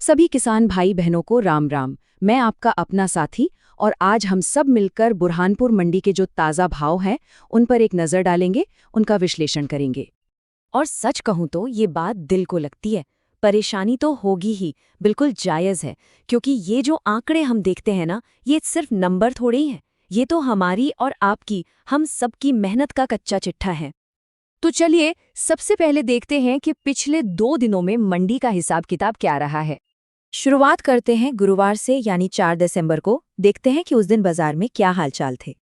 सभी किसान भाई बहनों को राम राम। मैं आपका अपना साथी और आज हम सब मिलकर बुरहानपुर मंडी के जो ताज़ा भाव हैं उन पर एक नज़र डालेंगे, उनका विश्लेषण करेंगे। और सच कहूं तो ये बात दिल को लगती है। परेशानी तो होगी ही, बिल्कुल जायज़ है, क्योंकि ये जो आंकड़े हम देखते हैं ना, ये सिर्फ नंबर थोड़े ही हैं। ये तो हमारी और आपकी, हम सबकी मेहनत का कच्चा चिट्ठा है। तो चलिए सबसे पहले देखते हैं कि पिछले 2 दिनों में मंडी का हिसाब किताब क्या रहा है। शुरुआत करते हैं गुरुवार से, यानी 4 दिसंबर को। देखते हैं कि उस दिन बाजार में क्या हालचाल थे।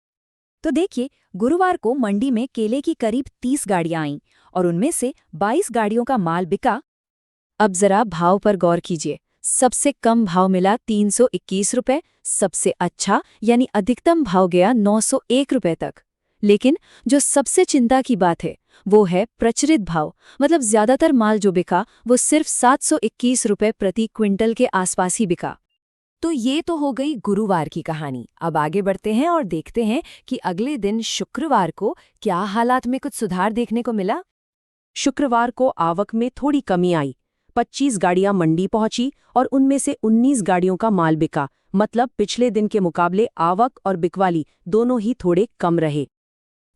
तो देखिए, गुरुवार को मंडी में केले की करीब 30 गाड़ियां आईं और उनमें से 22 गाड़ियों का माल बिका। अब जरा भाव पर गौर कीजिए। सबसे कम भाव मिला 321 रुपए, सबसे अच्छा यानी अधिकतम भाव गया 901 रुपए तक। लेकिन जो सबसे चिंता की बात है वो है प्रचलित भाव, मतलब ज्यादातर माल जो बिका वो सिर्फ 721 रुपए प्रति क्विंटल के आसपास ही बिका। तो ये तो हो गई गुरुवार की कहानी। अब आगे बढ़ते हैं और देखते हैं कि अगले दिन शुक्रवार को क्या हालात में कुछ सुधार देखने को मिला। शुक्रवार को आवक में थोड़ी कमी आई। 25 गाड़ियां मंडी पहुंची और उनमें से 19 गाड़ियों का माल बिका, मतलब पिछले दिन के मुकाबले आवक और बिकवाली दोनों ही थोड़े कम रहे।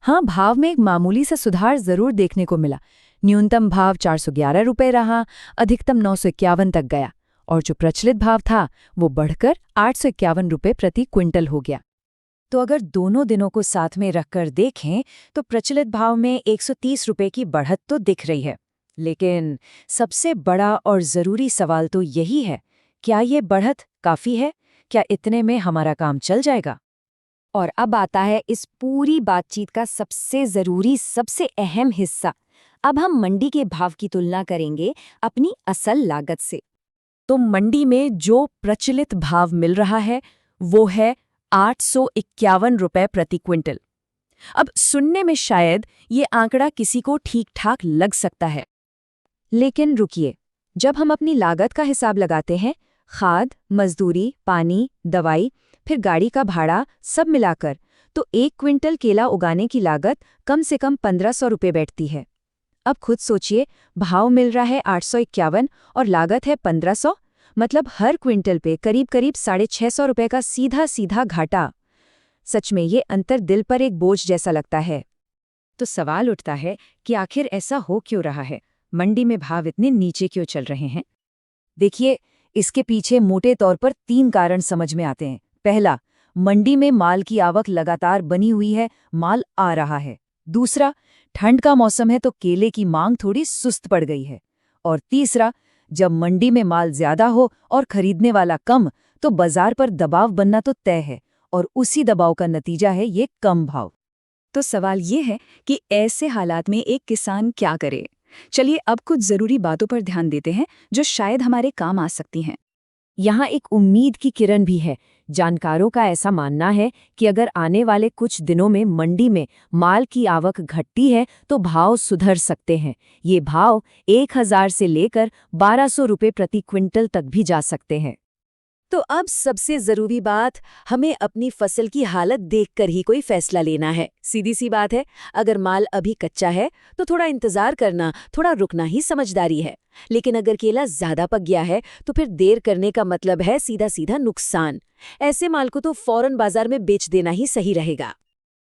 हाँ, भाव में एक मामूली सा सुधार जरूर देखने को मिला। न्यूनतम भाव 411 रुपये रहा, अधिकतम 951 तक गया और जो प्रचलित भाव था वो बढ़कर 851 रुपये प्रति क्विंटल हो गया। तो अगर दोनों दिनों को साथ में रखकर देखें तो प्रचलित भाव में 130 रुपये की बढ़त तो दिख रही है। लेकिन सबसे बड़ा और ज़रूरी सवाल तो यही है, क्या ये बढ़त काफ़ी है? क्या इतने में हमारा काम चल जाएगा? और अब आता है इस पूरी बातचीत का सबसे ज़रूरी, सबसे अहम हिस्सा। अब हम मंडी के भाव की तुलना करेंगे अपनी असल लागत से। तो मंडी में जो प्रचलित भाव मिल रहा है वो है 851 रुपये प्रति क्विंटल। अब सुनने में शायद ये आंकड़ा किसी को ठीक ठाक लग सकता है, लेकिन रुकिए, जब हम अपनी लागत का हिसाब लगाते हैं, खाद, मजदूरी, पानी, दवाई, फिर गाड़ी का भाड़ा सब मिलाकर, तो 1 क्विंटल केला उगाने की लागत कम से कम 1500 रुपये बैठती है। अब खुद सोचिए, भाव मिल रहा है 851 और लागत है 1500, मतलब हर क्विंटल पे करीब करीब 650 रुपये का सीधा सीधा घाटा। सच में ये अंतर दिल पर एक बोझ जैसा लगता है। तो सवाल उठता है कि आखिर ऐसा हो क्यों रहा है? मंडी में भाव इतने नीचे क्यों चल रहे हैं? देखिए, इसके पीछे मोटे तौर पर 3 कारण समझ में आते हैं। पहला, मंडी में माल की आवक लगातार बनी हुई है, माल आ रहा है। दूसरा, ठंड का मौसम है तो केले की मांग थोड़ी सुस्त पड़ गई है। और तीसरा, जब मंडी में माल ज्यादा हो और खरीदने वाला कम, तो बाजार पर दबाव बनना तो तय है और उसी दबाव का नतीजा है ये कम भाव। तो सवाल ये है कि ऐसे हालात में एक किसान क्या करे? चलिए अब कुछ जरूरी बातों पर ध्यान देते हैं जो शायद हमारे काम आ सकती हैं। यहाँ एक उम्मीद की किरण भी है। जानकारों का ऐसा मानना है कि अगर आने वाले कुछ दिनों में मंडी में माल की आवक घटती है तो भाव सुधर सकते हैं। ये भाव 1000 से लेकर 1200 रुपये प्रति क्विंटल तक भी जा सकते हैं। तो अब सबसे जरूरी बात, हमें अपनी फसल की हालत देखकर ही कोई फैसला लेना है। सीधी सी बात है, अगर माल अभी कच्चा है तो थोड़ा इंतजार करना, थोड़ा रुकना ही समझदारी है। लेकिन अगर केला ज्यादा पक गया है तो फिर देर करने का मतलब है सीधा सीधा नुकसान। ऐसे माल को तो फौरन बाजार में बेच देना ही सही रहेगा।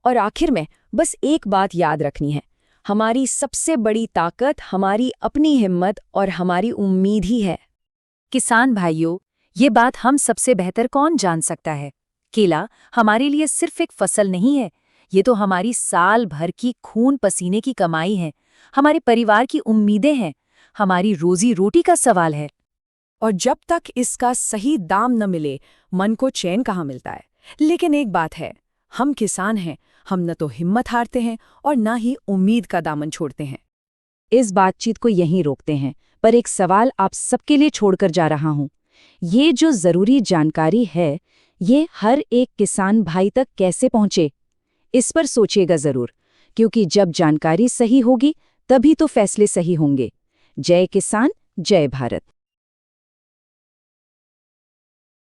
और आखिर में बस एक बात याद रखनी है, हमारी सबसे बड़ी ताकत हमारी अपनी हिम्मत और हमारी उम्मीद ही है। किसान भाइयों, ये बात हम सबसे बेहतर कौन जान सकता है? केला हमारे लिए सिर्फ एक फसल नहीं है, ये तो हमारी साल भर की खून पसीने की कमाई है, हमारे परिवार की उम्मीदें हैं, हमारी रोजी रोटी का सवाल है। और जब तक इसका सही दाम न मिले, मन को चैन कहाँ मिलता है। लेकिन एक बात है, हम किसान हैं, हम न तो हिम्मत हारते हैं और न ही उम्मीद का दामन छोड़ते हैं। इस बातचीत को यहीं रोकते हैं, पर एक सवाल आप सबके लिए छोड़कर जा रहा हूं। ये जो जरूरी जानकारी है, ये हर एक किसान भाई तक कैसे पहुंचे? इस पर सोचिएगा जरूर, क्योंकि जब जानकारी सही होगी तभी तो फैसले सही होंगे। जय किसान, जय भारत।